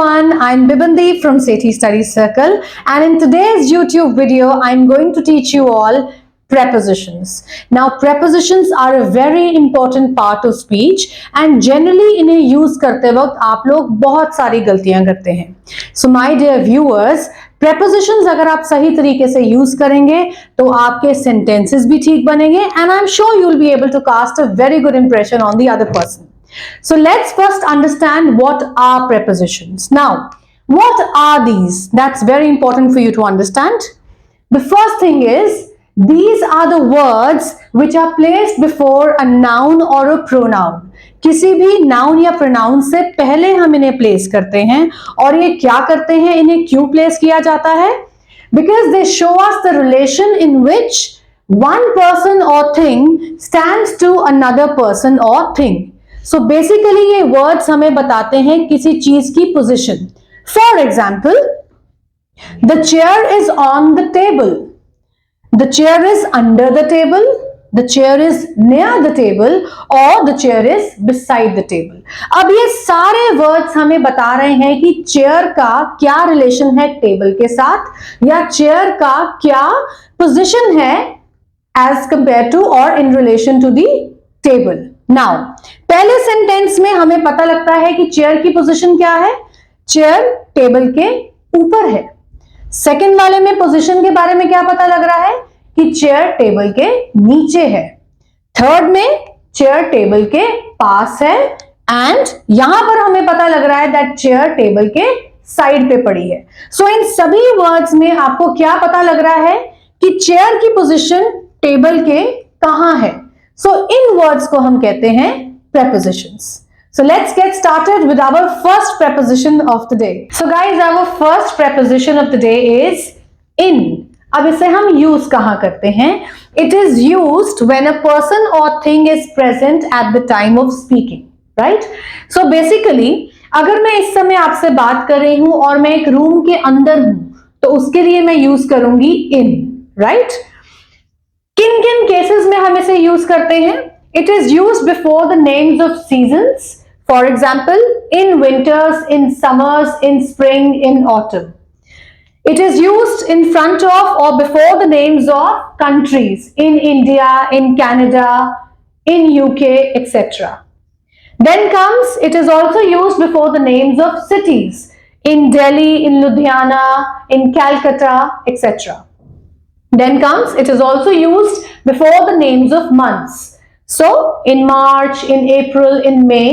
everyone, I'm Bibandi from Sethi Study Circle, and in today's YouTube video, I'm going to teach you all prepositions. Now, prepositions are a very important part of speech, and generally इन्हें use करते वक्त आप लोग बहुत सारी गलतियां करते हैं. So, my dear viewers, prepositions अगर आप सही तरीके से use करेंगे तो आपके sentences भी ठीक बनेंगे, and I'm sure you'll be able to cast a very good impression on the other person. So let's first understand what are prepositions. Now, what are these? That's very important for you to understand. The first thing is, these are the words which are placed before a noun or a pronoun. किसी भी noun या pronoun से पहले हम इन्हें place करते हैं, और ये क्या करते हैं, इन्हें क्यों place किया जाता है? Because they show us the relation in which one person or thing stands to another person or thing. So basically ये words हमें बताते हैं किसी चीज की position. For example, the chair is on the table. The chair is under the table. The chair is near the table, or the chair is beside the table. अब ये सारे words हमें बता रहे हैं कि chair का क्या relation है table के साथ, या chair का क्या position है as compared to or in relation to the table. Now, पहले सेंटेंस में हमें पता लगता है कि चेयर की पोजीशन क्या है, चेयर टेबल के ऊपर है. सेकंड वाले में पोजीशन के बारे में क्या पता लग रहा है कि चेयर टेबल के नीचे है. थर्ड में चेयर टेबल के पास है, एंड यहां पर हमें पता लग रहा है दैट चेयर टेबल के साइड पे पड़ी है. सो इन सभी वर्ड्स में आपको क्या पता लग रहा है कि चेयर की पोजीशन टेबल के कहां है. So in words को हम कहते हैं prepositions. So let's get started with our first preposition of the day. So guys, our first preposition of the day is in. अब इसे हम use कहाँ करते हैं? It is used when a person or thing is present at the time of speaking, right? So basically, अगर मैं इस समय आपसे बात कर रही हूं और मैं एक रूम के अंदर हूं, तो उसके लिए मैं use करूंगी in, right? किन किन केसेस में हम इसे यूज करते हैं? It is used before the names of seasons. For example, in winters, in summers, in spring, in autumn. It is used in front of और before the names of countries, in India, in Canada, in UK, etcetera. Then comes, it is also used before the names of cities, in Delhi, in Ludhiana, in Calcutta, etcetera. Then comes, it is also used before the names of months. So, in March, in April, in May.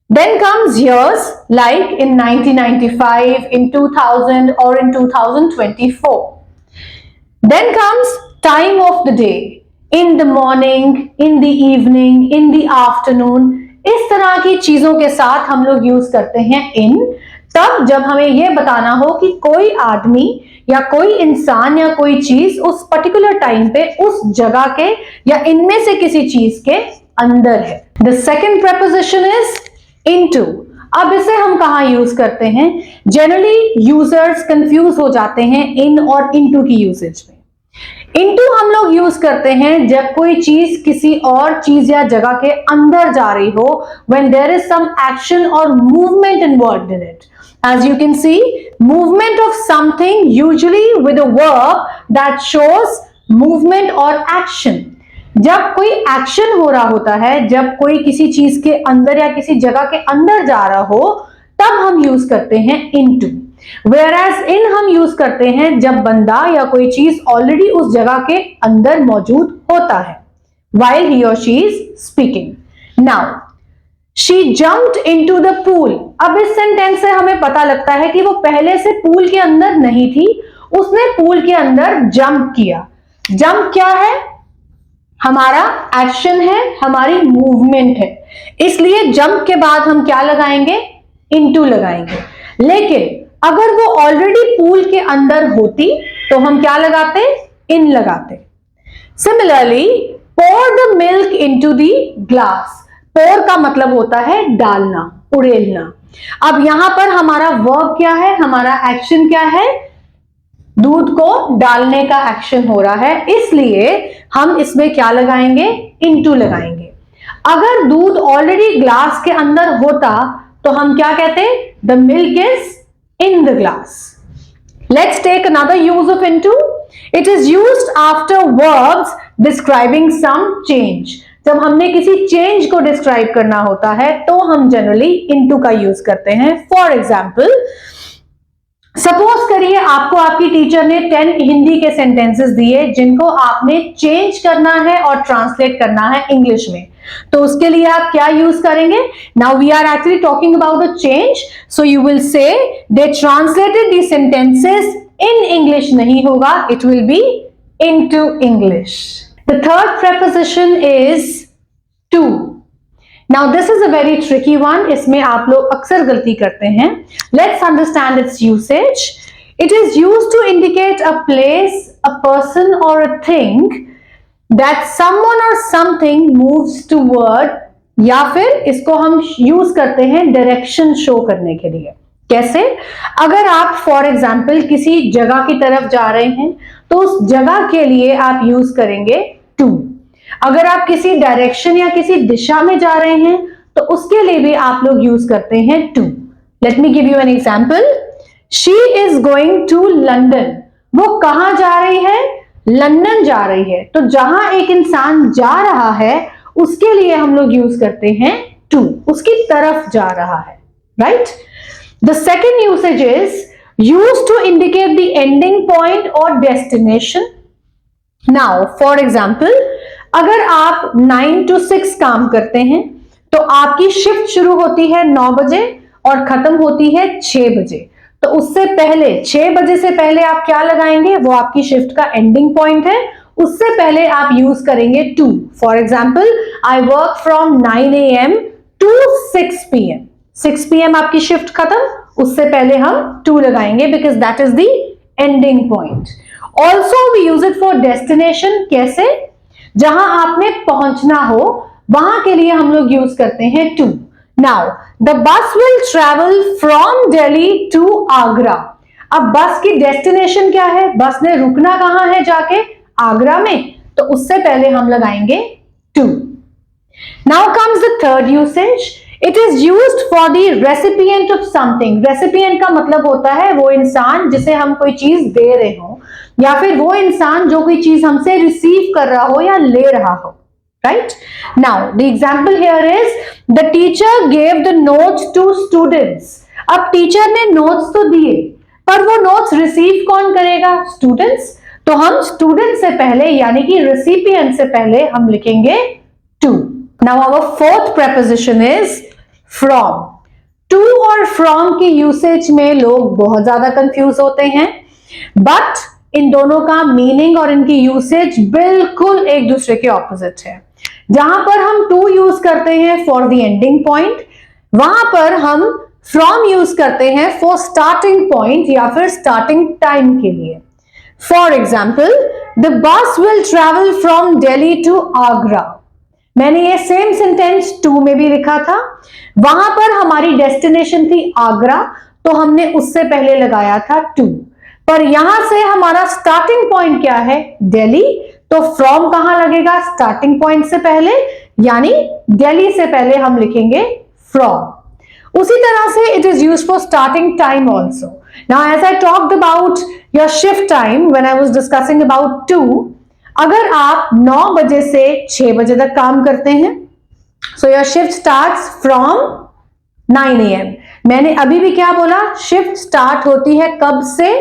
Then comes years, like in 1995, in 2000, or in 2024. Then comes time of the day, in the morning, in the evening, in the afternoon. इस तरह की चीजों के साथ हम लोग use करते हैं in, तब जब हमें यह बताना हो कि कोई आदमी या कोई इंसान या कोई चीज उस पर्टिकुलर टाइम पे उस जगह के या इनमें से किसी चीज के अंदर है. The second preposition is into. अब इसे हम कहां यूज करते हैं? जनरली यूजर्स कंफ्यूज हो जाते हैं इन और इनटू की यूसेज में. इनटू हम लोग यूज करते हैं जब कोई चीज किसी और चीज या जगह के अंदर जा रही हो, when there is some action or movement involved in it. As you can see, movement of something usually with a verb that shows movement or action. जब कोई एक्शन हो रहा होता है, जब कोई किसी चीज के अंदर या किसी जगह के अंदर जा रहा हो, तब हम यूज करते हैं into. Whereas in हम यूज करते हैं जब बंदा या कोई चीज ऑलरेडी उस जगह के अंदर मौजूद होता है, while he or she is speaking. Now, she jumped into the pool. अब इस सेंटेंस से हमें पता लगता है कि वो पहले से पूल के अंदर नहीं थी, उसने पूल के अंदर जंप किया. जंप क्या है? हमारा एक्शन है, हमारी मूवमेंट है, इसलिए जंप के बाद हम क्या लगाएंगे? इनटू लगाएंगे. लेकिन अगर वो ऑलरेडी पूल के अंदर होती तो हम क्या लगाते? इन लगाते. Similarly, pour the milk into the glass. pour का मतलब होता है डालना, उड़ेलना. अब यहां पर हमारा वर्ब क्या है, हमारा एक्शन क्या है? दूध को डालने का एक्शन हो रहा है, इसलिए हम इसमें क्या लगाएंगे? इनटू लगाएंगे. अगर दूध ऑलरेडी ग्लास के अंदर होता तो हम क्या कहते हैं? The milk is in the glass. Let's take another use of into. It is used after verbs describing some change. जब हमने किसी चेंज को डिस्क्राइब करना होता है तो हम जनरली into का यूज करते हैं. फॉर एग्जाम्पल, सपोज करिए आपको आपकी टीचर ने 10 हिंदी के सेंटेंसेस दिए जिनको आपने चेंज करना है और ट्रांसलेट करना है इंग्लिश में. तो उसके लिए आप क्या यूज करेंगे? Now we are actually talking about a change, so you will say they translated the sentences in English. नहीं होगा, it will be into English. The third preposition is to. Now this is a very tricky one. इसमें आप लोग अक्सर गलती करते हैं. Let's understand its usage. It is used to indicate a place, a person और a thing that someone or something moves toward, या फिर इसको हम यूज करते हैं डायरेक्शन शो करने के लिए. कैसे? अगर आप फॉर एग्जाम्पल किसी जगह की तरफ जा रहे हैं तो उस जगह के लिए आप यूज करेंगे टू. अगर आप किसी डायरेक्शन या किसी दिशा में जा रहे हैं तो उसके लिए भी आप लोग यूज करते हैं to. Let me give you an example. She is going to London. वो कहां जा रही है? लंदन जा रही है. तो जहां एक इंसान जा रहा है उसके लिए हम लोग यूज करते हैं टू. उसकी तरफ जा रहा है, right? The second usage is used to indicate the ending point और डेस्टिनेशन. नाउ फॉर एग्जाम्पल, अगर आप 9 to 6 काम करते हैं तो आपकी शिफ्ट शुरू होती है 9 बजे और खत्म होती है 6 बजे. तो उससे पहले 6 बजे से पहले आप क्या लगाएंगे? वो आपकी शिफ्ट का एंडिंग पॉइंट है. उससे पहले आप यूज करेंगे to. For example, I work from 9 AM to 6 PM. 6 PM आपकी शिफ्ट खत्म, उससे पहले हम टू लगाएंगे because that is the ending point. Also we use it for destination. कैसे? जहां आपने पहुंचना हो वहां के लिए हम लोग यूज करते हैं to. Now, the bus will travel from Delhi to Agra. अब बस की डेस्टिनेशन क्या है? बस ने रुकना कहां है जाके? आगरा में. तो उससे पहले हम लगाएंगे to. Now comes the third usage. It is used for the recipient of something. Recipient का मतलब होता है वो इंसान जिसे हम कोई चीज दे रहे हो, या फिर वो इंसान जो कोई चीज हमसे रिसीव कर रहा हो या ले रहा हो. Right? Now, the example here is the teacher gave the notes to students. अब टीचर ने नोट्स तो दिए, पर वो नोट्स रिसीव कौन करेगा? स्टूडेंट्स. तो हम स्टूडेंट से पहले यानी कि रिसिपिएंट से पहले हम लिखेंगे to. Now, our fourth preposition is from. To और from की यूसेज में लोग बहुत ज्यादा कंफ्यूज होते हैं, बट इन दोनों का मीनिंग और इनकी यूसेज बिल्कुल एक दूसरे के ऑपोजिट है. जहां पर हम टू यूज करते हैं फॉर द एंडिंग पॉइंट, वहां पर हम फ्रॉम यूज करते हैं फॉर स्टार्टिंग पॉइंट या फिर स्टार्टिंग टाइम के लिए. For example, the bus will travel from Delhi to Agra. मैंने ये सेम सेंटेंस टू में भी लिखा था. वहां पर हमारी डेस्टिनेशन थी आगरा, तो हमने उससे पहले लगाया था टू. पर यहां से हमारा स्टार्टिंग पॉइंट क्या है? दिल्ली. तो फ्रॉम कहां लगेगा? स्टार्टिंग पॉइंट से पहले, यानी दिल्ली से पहले हम लिखेंगे फ्रॉम. उसी तरह से it is used for starting time also. Now as I talked about your shift time when I was discussing about to, अगर आप 9 बजे से 6 बजे तक काम करते हैं, so your shift starts from 9 AM. मैंने अभी भी क्या बोला? शिफ्ट स्टार्ट होती है कब से?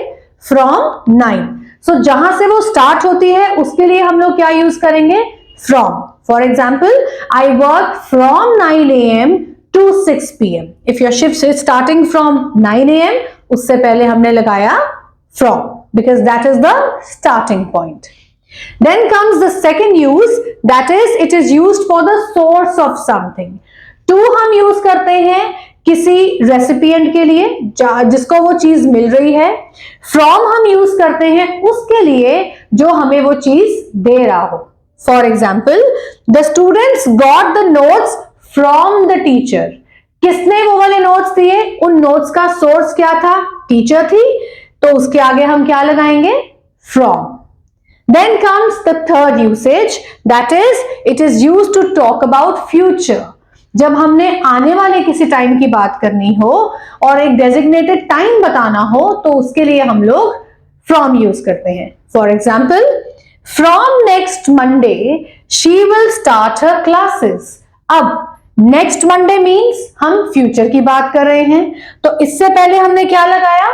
फ्रॉम 9. सो जहां से वो स्टार्ट होती है उसके लिए हम लोग क्या यूज करेंगे? From. For example, I work from 9 AM to 6 PM. If your shift is starting from 9 AM, उससे पहले हमने लगाया from because that is the starting point. Then comes the second use, that is it is used for the source of something. To हम use करते हैं किसी recipient के लिए जिसको वो चीज मिल रही है. फ्रॉम हम यूज करते हैं उसके लिए जो हमें वो चीज दे रहा हो. For example, the students got the notes from the teacher. किसने वो वाले नोट्स दिए? उन नोट्स का सोर्स क्या था? टीचर थी. तो उसके आगे हम क्या लगाएंगे? From. Then comes the third usage, that is it is used to talk about future. जब हमने आने वाले किसी टाइम की बात करनी हो और एक डेजिग्नेटेड टाइम बताना हो तो उसके लिए हम लोग फ्रॉम यूज करते हैं. For example, from next Monday she will start her classes. अब नेक्स्ट मंडे मीन्स हम फ्यूचर की बात कर रहे हैं, तो इससे पहले हमने क्या लगाया?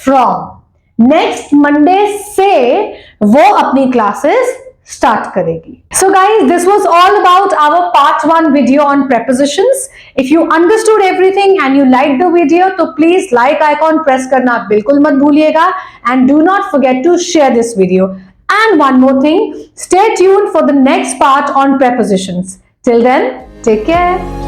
फ्रॉम. नेक्स्ट मंडे से वो अपनी क्लासेस start करेगी. So guys, this was all about our part 1 video on prepositions. If you understood everything and you liked the video, तो please like icon press करना बिल्कुल मत भूलिएगा and do not forget to share this video. And one more thing, stay tuned for the next part on prepositions. Till then, take care.